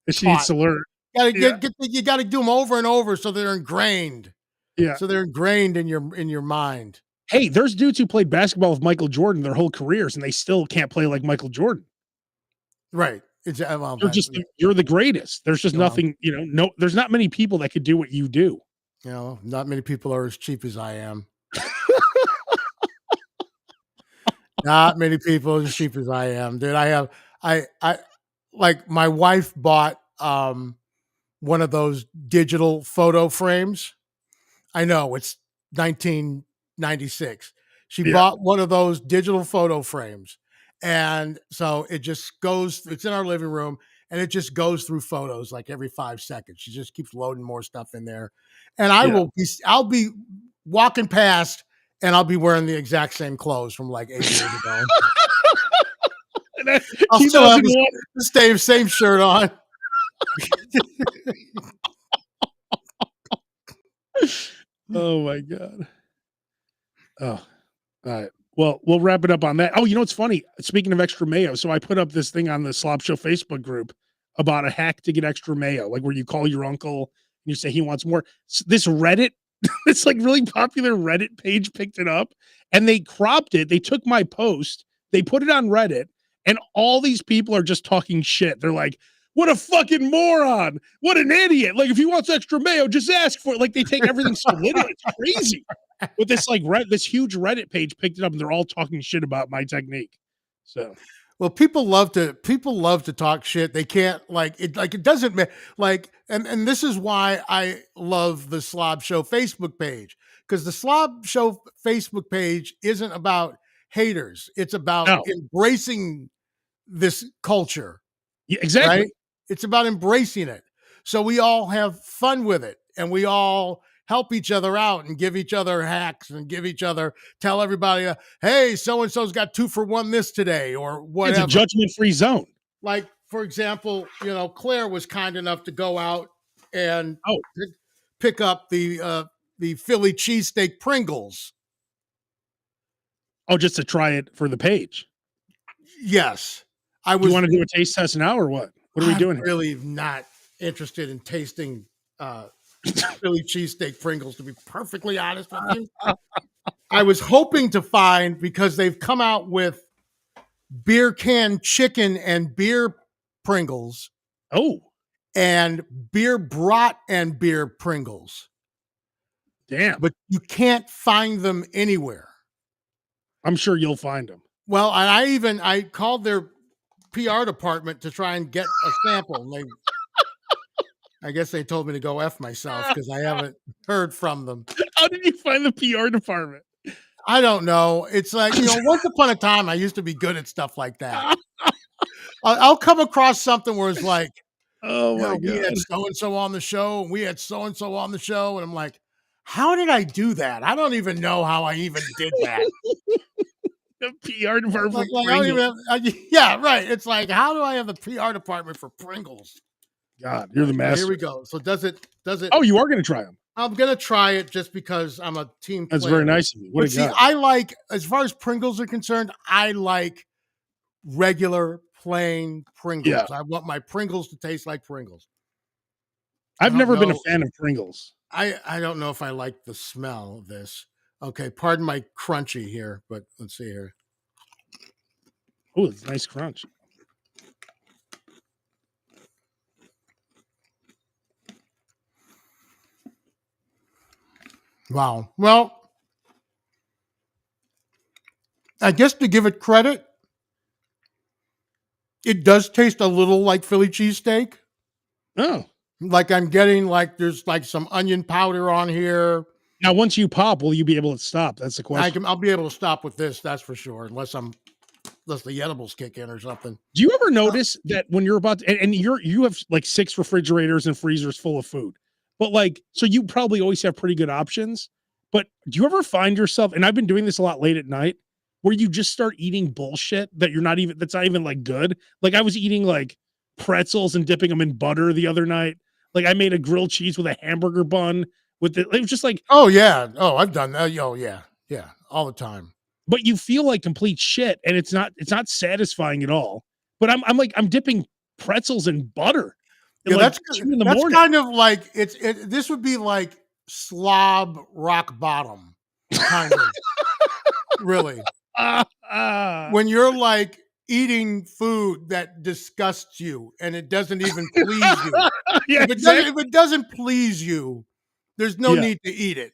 S1: she needs
S2: taught.
S1: to learn.
S2: You
S1: Yeah.
S2: you got to do them over and over so they're ingrained.
S1: Yeah.
S2: So they're ingrained in your mind.
S1: Hey, there's dudes who played basketball with Michael Jordan their whole careers and they still can't play like Michael Jordan.
S2: Right. It's well,
S1: You're the greatest. There's just
S2: well,
S1: nothing, no, there's not many people that could do what you do.
S2: not many people are as cheap as I am. Not many people as cheap as I am, dude. I like my wife bought one of those digital photo frames. I know it's 1996. She
S1: Yeah.
S2: bought one of those digital photo frames. And so it just goes, it's in our living room and it just goes through photos like every 5 seconds. She just keeps loading more stuff in there. And
S1: Yeah.
S2: I'll be walking past and I'll be wearing the exact same clothes from like 8 years ago. I'll still have
S1: 2001.
S2: the same shirt on.
S1: Oh my God. Oh, all right. Well, we'll wrap it up on that. Oh, it's funny. Speaking of extra mayo, so I put up this thing on the Slob Show Facebook group about a hack to get extra mayo, like where you call your uncle and you say he wants more. This Reddit, it's like really popular Reddit page picked it up and they cropped it. They took my post, they put it on Reddit, and all these people are just talking shit. They're like, what a fucking moron. What an idiot. Like, if he wants extra mayo, just ask for it. Like, they take everything so literally. It's crazy. But this like this huge Reddit page picked it up and they're all talking shit about my technique. So
S2: Well, people love to talk shit. They can't it doesn't like and this is why I love the Slob Show Facebook page because the Slob Show Facebook page isn't about haters. It's about
S1: no,
S2: embracing this culture,
S1: yeah, exactly.
S2: right? It's about embracing it. So we all have fun with it and we all help each other out and give each other hacks and tell everybody, hey, so and so's got 2 for 1 this today or
S1: It's a
S2: whatever.
S1: judgment free zone.
S2: Like, for example, Claire was kind enough to go out and
S1: Oh,
S2: pick up the Philly cheesesteak Pringles.
S1: oh, just to try it for the page.
S2: Yes. I
S1: Do you
S2: was
S1: want to do a taste test now or what? What are we
S2: I'm
S1: doing here?
S2: really not interested in tasting Philly cheesesteak Pringles, to be perfectly honest with you. I was hoping to find because they've come out with beer can chicken and beer Pringles,
S1: Oh,
S2: and beer brat and beer Pringles,
S1: damn.
S2: but you can't find them anywhere.
S1: I'm sure you'll find them.
S2: Well, and I called their PR department to try and get a sample. And I guess they told me to go F myself because I haven't heard from them.
S1: How did you find the PR department?
S2: I don't know. It's like, once upon a time, I used to be good at stuff like that. I'll come across something where it's like,
S1: Oh my
S2: we had
S1: god.
S2: so and so on the show, and we had so and so on the show, and I'm like, how did I do that? I don't even know how I even did that.
S1: The PR department for
S2: I don't
S1: Pringles.
S2: even yeah, right. It's like, how do I have the PR department for Pringles?
S1: God, you're the
S2: Well, here
S1: master.
S2: we go. So does it?
S1: Oh, you are going to try them.
S2: I'm gonna try it just because I'm a team
S1: That's
S2: player.
S1: very nice of you. What
S2: But
S1: a
S2: see,
S1: guy.
S2: I like, as far as Pringles are concerned, I like regular plain
S1: Yeah.
S2: Pringles. I want my Pringles to taste like Pringles.
S1: I've
S2: I don't
S1: never been a
S2: know.
S1: fan of Pringles.
S2: I don't know if I like the smell of this. Okay, pardon my crunchy here, but let's see here.
S1: Oh, it's a nice crunch.
S2: Wow. Well, I guess to give it credit, it does taste a little like Philly cheesesteak.
S1: Oh.
S2: Like I'm getting like there's like some onion powder on here.
S1: Now, once you pop, will you be able to stop? That's the question.
S2: I'll be able to stop with this, that's for sure, unless the edibles kick in or something.
S1: Do you ever notice that when you're about to, and you have like 6 refrigerators and freezers full of food, but like, so you probably always have pretty good options. But do you ever find yourself, and I've been doing this a lot late at night, where you just start eating bullshit that's not even like good? Like I was eating like pretzels and dipping them in butter the other night. Like I made a grilled cheese with a hamburger bun it was just like,
S2: Oh yeah. Oh, I've done that. Oh yeah. Yeah. All the time.
S1: but you feel like complete shit and it's not satisfying at all. But I'm dipping pretzels in butter at
S2: Yeah,
S1: like 2 in the
S2: that's
S1: morning.
S2: kind of like this would be like slob rock bottom, kind of, really.
S1: Ah, ah.
S2: When you're like eating food that disgusts you and it doesn't even please you.
S1: Yeah,
S2: If it doesn't please you, there's no
S1: yeah.
S2: need to eat it.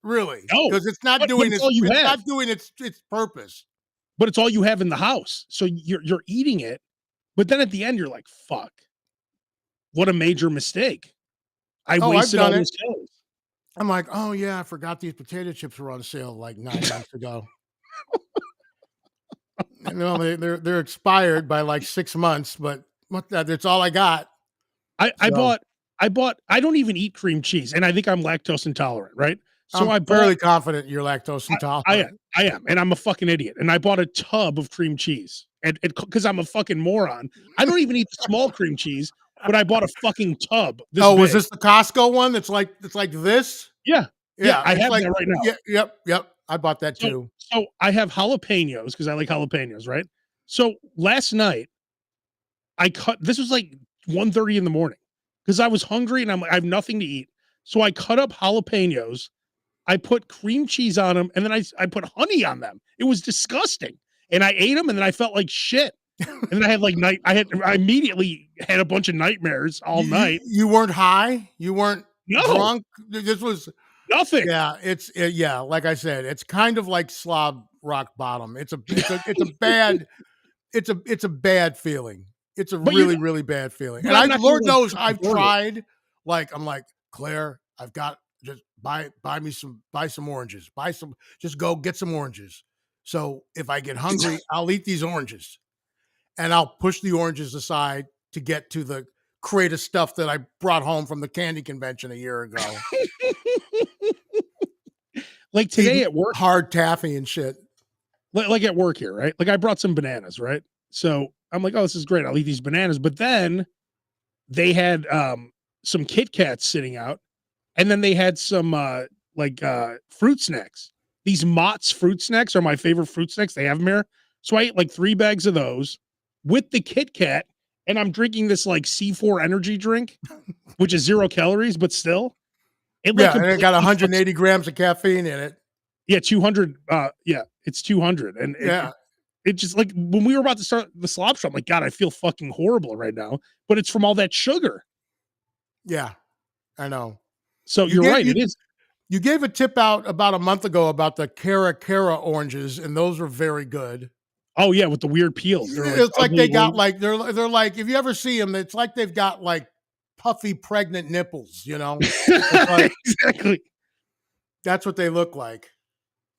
S2: Really.
S1: No,
S2: Because it's not
S1: but
S2: doing
S1: it's all you have.
S2: its purpose.
S1: But it's all you have in the house. So you're eating it, but then at the end you're like, fuck, what a major mistake. I
S2: Oh, I've
S1: wasted all
S2: done it.
S1: those calories.
S2: I'm like, oh yeah, I forgot these potato chips were on sale like 9 months ago. No, they're expired by like 6 months, but that's all I got.
S1: I
S2: So
S1: bought I don't even eat cream cheese, and I think I'm lactose intolerant, right? So
S2: I'm
S1: I bought
S2: fairly confident you're lactose
S1: I am,
S2: intolerant.
S1: I am, and I'm a fucking idiot. And I bought a tub of cream cheese, and because I'm a fucking moron, I don't even eat the small cream cheese, but I bought a fucking tub this
S2: Oh, was
S1: big.
S2: this the Costco one? It's like this?
S1: Yeah, yeah,
S2: Yeah,
S1: I
S2: it's
S1: have
S2: like
S1: that right now.
S2: yeah, yep. I bought that
S1: So,
S2: too.
S1: so I have jalapenos because I like jalapenos, right? So last night I cut. This was like 1:30 in the morning because I was hungry and I have nothing to eat. So I cut up jalapenos. I put cream cheese on them, and then I put honey on them. It was disgusting, and I ate them, and then I felt like shit. And then I had like I immediately had a bunch of nightmares all night.
S2: You weren't high? You weren't
S1: No,
S2: drunk? This was
S1: nothing.
S2: yeah, yeah, like I said, it's kind of like slob rock bottom. It's a bad it's a bad feeling. It's a
S1: But you're
S2: really, really bad feeling.
S1: but
S2: And
S1: I'm not gonna
S2: Lord
S1: like
S2: knows
S1: take the
S2: I've
S1: burger.
S2: tried, like, I'm like, Claire, I've got just buy some oranges. Just go get some oranges. So if I get hungry, I'll eat these oranges. And I'll push the oranges aside to get to the crate of stuff that I brought home from the candy convention a year ago.
S1: Like today
S2: Eating
S1: at work,
S2: hard taffy and shit.
S1: like at work here, right? Like I brought some bananas, right? So I'm like, oh, this is great. I'll eat these bananas. But then they had some Kit Kats sitting out, and then they had some fruit snacks. These Mott's fruit snacks are my favorite fruit snacks. They have them here. So I ate like 3 bags of those with the Kit Kat, and I'm drinking this like C4 energy drink, which is 0 calories, but still. It like
S2: Yeah, and it got
S1: completely fucks
S2: 180 grams of caffeine in it.
S1: yeah, 200 yeah, it's 200 and
S2: Yeah.
S1: It just like when we were about to start the slop show, I'm like, God, I feel fucking horrible right now. But it's from all that sugar.
S2: Yeah, I know.
S1: So
S2: You
S1: you're
S2: gave
S1: right. It is.
S2: you gave a tip out about a month ago about the Cara oranges, and those were very good.
S1: Oh yeah, with the weird peels. They're like
S2: It's like
S1: ugly
S2: they got
S1: orange.
S2: like they're like if you ever see them, it's like they've got like puffy pregnant nipples. It's like
S1: Exactly.
S2: that's what they look like.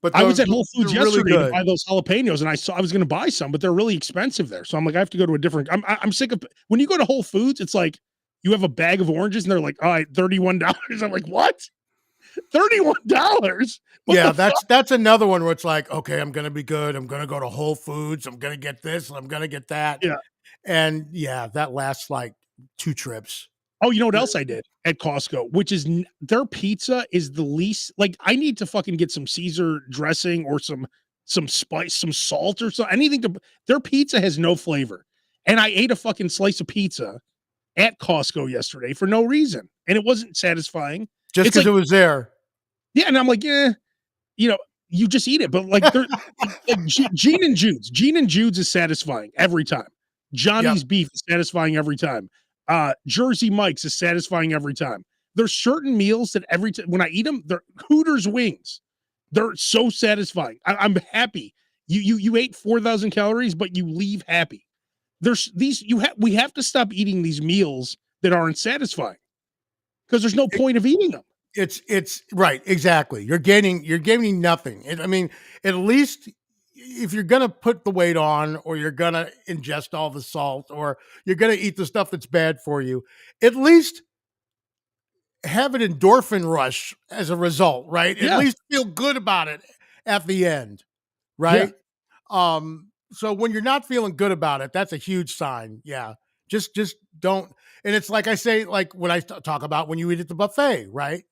S2: But
S1: I was
S2: those
S1: at Whole
S2: they're
S1: Foods
S2: really
S1: yesterday to
S2: good.
S1: buy those jalapenos, and I saw I was going to buy some, but they're really expensive there. So I'm like, I have to go to a different. I'm sick of when you go to Whole Foods. It's like you have a bag of oranges, and they're like, all right, $31. I'm like, what? $31? What
S2: Yeah,
S1: the fuck?
S2: that's another one where it's like, okay, I'm gonna be good. I'm gonna go to Whole Foods. I'm gonna get this. I'm gonna get that.
S1: Yeah.
S2: And yeah, that lasts like 2 trips.
S1: Oh, you know what else I did at Costco, which is their pizza is the least like I need to fucking get some Caesar dressing or some spice, some salt or so anything to their pizza has no flavor. And I ate a fucking slice of pizza at Costco yesterday for no reason. And it wasn't satisfying.
S2: Just
S1: It's
S2: because
S1: like,
S2: it was there.
S1: yeah, and I'm like, yeah, you know, you just eat it, but like they're like Gene and Jude's is satisfying every time.
S2: Yep.
S1: Johnny's beef is satisfying every time. Jersey Mike's is satisfying every time. There's certain meals that every time when I eat them, they're Hooters wings. They're so satisfying. I'm happy. You ate 4,000 calories, but you leave happy. There's these we have to stop eating these meals that aren't satisfying because there's no point of eating them.
S2: It's right, exactly. You're gaining nothing. I mean, at least if you're gonna put the weight on, or you're gonna ingest all the salt, or you're gonna eat the stuff that's bad for you, at least have an endorphin rush as a result, right? At
S1: Yeah,
S2: least feel good about it at the end,
S1: yeah.
S2: right? So when you're not feeling good about it, that's a huge sign. Yeah. Just don't. And it's like I say, like when I talk about when you eat at the buffet, right?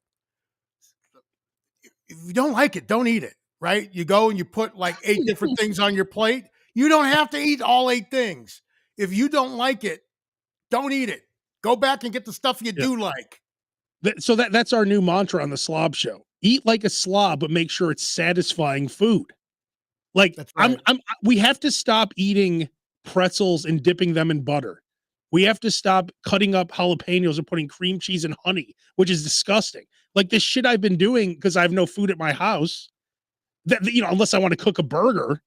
S2: If you don't like it, don't eat it, right? You go and you put like 8 different things on your plate. You don't have to eat all 8 things. If you don't like it, don't eat it. Go back and get the stuff you
S1: Yeah.
S2: do like.
S1: So that's our new mantra on the slob show. Eat like a slob, but make sure it's satisfying food. Like
S2: That's right.
S1: we have to stop eating pretzels and dipping them in butter. We have to stop cutting up jalapenos and putting cream cheese and honey, which is disgusting. Like this shit I've been doing because I have no food at my house. Unless I want to cook a burger,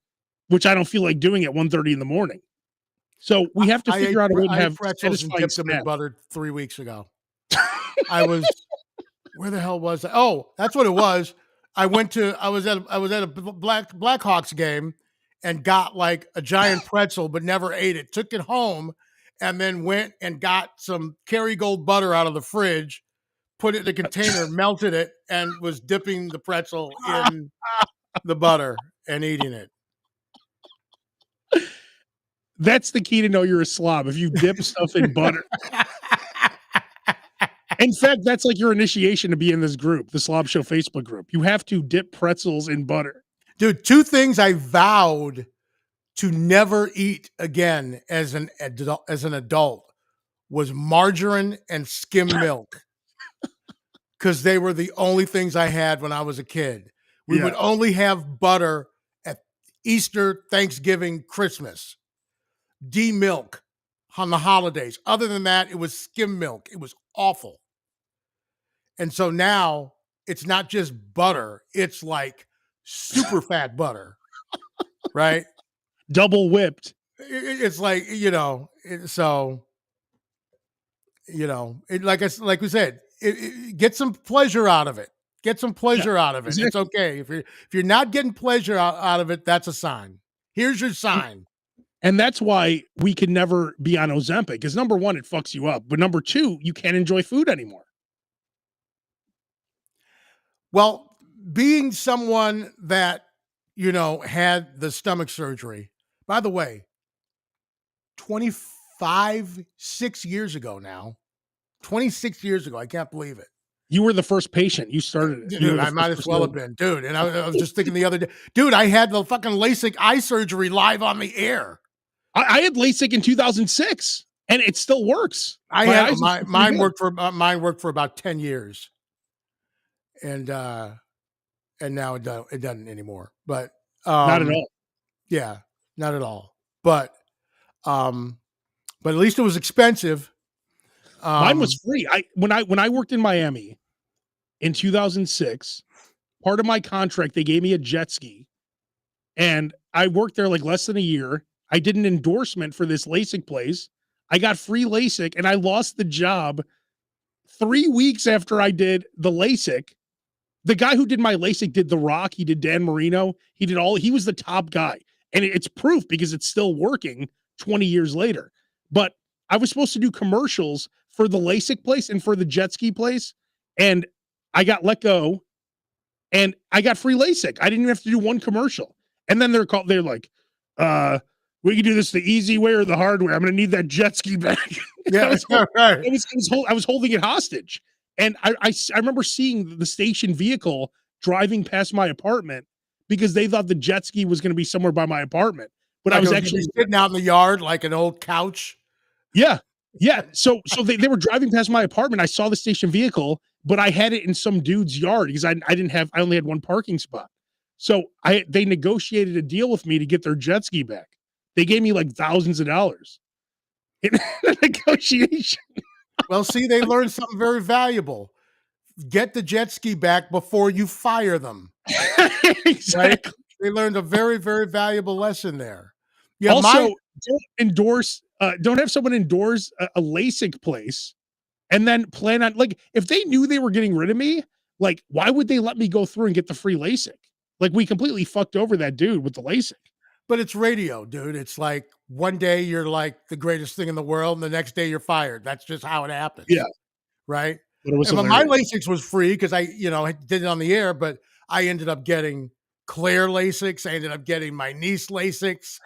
S1: which I don't feel like doing at 1:30 in the morning. So we have to figure out a way to
S2: I ate
S1: have
S2: pretzels and
S1: satisfying
S2: dipped them in
S1: snacks.
S2: butter 3 weeks ago. I was where the hell was I? Oh, that's what it was. I was at a Blackhawks game and got like a giant pretzel, but never ate it. Took it home and then went and got some Kerrygold butter out of the fridge, put it in a container, melted it, and was dipping the pretzel in the butter and eating it.
S1: That's the key to know you're a slob. If you dip stuff in butter. In fact, that's like your initiation to be in this group, the Slob Show Facebook group. You have to dip pretzels in butter.
S2: Dude, 2 things I vowed to never eat again as an adult was margarine and skim milk, because they were the only things I had when I was a kid. We
S1: Yeah.
S2: would only have butter at Easter, Thanksgiving, Christmas, milk on the holidays. Other than that, it was skim milk. It was awful. And so now it's not just butter, it's like super fat butter, right?
S1: Double whipped.
S2: It's like, like we said, get some pleasure out of it. Get some
S1: Yeah,
S2: pleasure out of it. It's
S1: exactly.
S2: okay. If you're not getting pleasure out of it, that's a sign. Here's your sign.
S1: And that's why we can never be on Ozempic because number one, it fucks you up. But number two, you can't enjoy food anymore.
S2: Well, being someone that, had the stomach surgery, by the way, 6 years ago now, 26 years ago. I can't believe it.
S1: You were the first patient. You started it. You were
S2: Dude,
S1: the
S2: I
S1: first
S2: might as
S1: person
S2: well
S1: to
S2: have been, dude. And I was just thinking the other day, dude, I had the fucking LASIK eye surgery live on the air.
S1: I had LASIK in 2006 and it still works. My eyes are still pretty good.
S2: Mine worked for about 10 years. And now it doesn't anymore. But
S1: Not at all.
S2: yeah. not at all. Um, but at least it was expensive.
S1: Mine was
S2: Um,
S1: free. When I worked in Miami in 2006, part of my contract, they gave me a jet ski, and I worked there like less than a year. I did an endorsement for this LASIK place. I got free LASIK, and I lost the job 3 weeks after I did the LASIK. The guy who did my LASIK did The Rock. He did Dan Marino. He was the top guy. And it's proof because it's still working 20 years later. But I was supposed to do commercials for the LASIK place and for the jet ski place. And I got let go and I got free LASIK. I didn't even have to do one commercial. And then they're like, we can do this the easy way or the hard way. I'm going to need that jet ski back.
S2: yeah, right.
S1: I was holding it hostage. And I remember seeing the station vehicle driving past my apartment because they thought the jet ski was going to be somewhere by my apartment. But
S2: Like
S1: I was
S2: it was
S1: actually,
S2: sitting out in the yard like an old couch.
S1: yeah, yeah. So they were driving past my apartment. I saw the station vehicle, but I had it in some dude's yard because I only had one parking spot. So they negotiated a deal with me to get their jet ski back. They gave me like thousands of dollars in the negotiation.
S2: Well, see, they learned something very valuable. Get the jet ski back before you fire them. Right?
S1: Exactly.
S2: They learned a very, very valuable lesson there. Yeah,
S1: Also, don't have someone endorse a LASIK place and then plan on, like, if they knew they were getting rid of me, like, why would they let me go through and get the free LASIK? Like, we completely fucked over that dude with the LASIK.
S2: but it's radio, dude. It's like one day you're like the greatest thing in the world, and the next day you're fired. That's just how it
S1: Yeah,
S2: happens, right?
S1: but it was
S2: And but my
S1: hilarious.
S2: LASIX was free because I did it on the air, but I ended up getting Claire LASIX. I ended up getting my niece LASIX.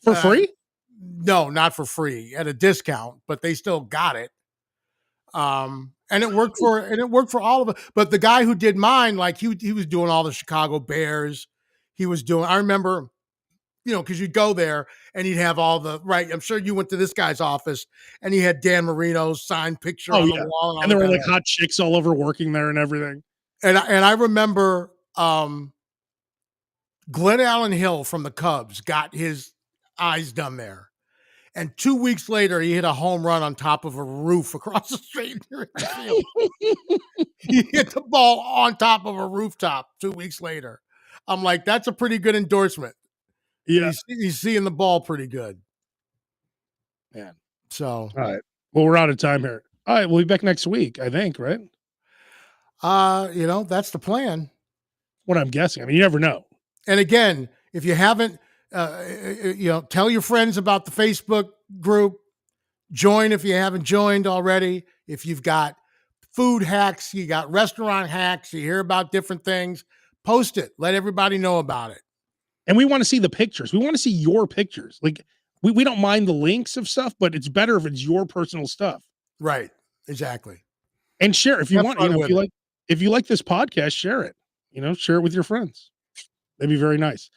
S1: For
S2: Uh,
S1: free?
S2: no, not for free, at a discount, but they still got it. And it worked for all of it. But the guy who did mine, like he was doing all the Chicago Bears. He was doing. I remember, because you'd go there and he'd have all the right. I'm sure you went to this guy's office and he had Dan Marino's signed picture
S1: Oh,
S2: on the
S1: yeah.
S2: wall and all
S1: And there were,
S2: that.
S1: like, hot chicks all over working there and everything.
S2: And I remember Glenn Allen Hill from the Cubs got his eyes done there. And 2 weeks later, he hit a home run on top of a roof across the street here at the field. He hit the ball on top of a rooftop 2 weeks later. I'm like, that's a pretty good endorsement. And
S1: Yeah.
S2: he's seeing the ball pretty good.
S1: Man.
S2: So,
S1: All right. Well, we're out of time here. All right. We'll be back next week, I think, right?
S2: that's the plan.
S1: What I'm guessing. I mean, you never know.
S2: And again, if you haven't, tell your friends about the Facebook group. Join if you haven't joined already. If you've got food hacks, you got restaurant hacks, you hear about different things, post it. Let everybody know about it.
S1: And we want to see the pictures. We want to see your pictures. Like, we don't mind the links of stuff, but it's better if it's your personal stuff.
S2: Right. Exactly.
S1: And share if you
S2: Have
S1: want.
S2: fun with it.
S1: If you like this podcast, share it. Share it with your friends. That'd be very nice.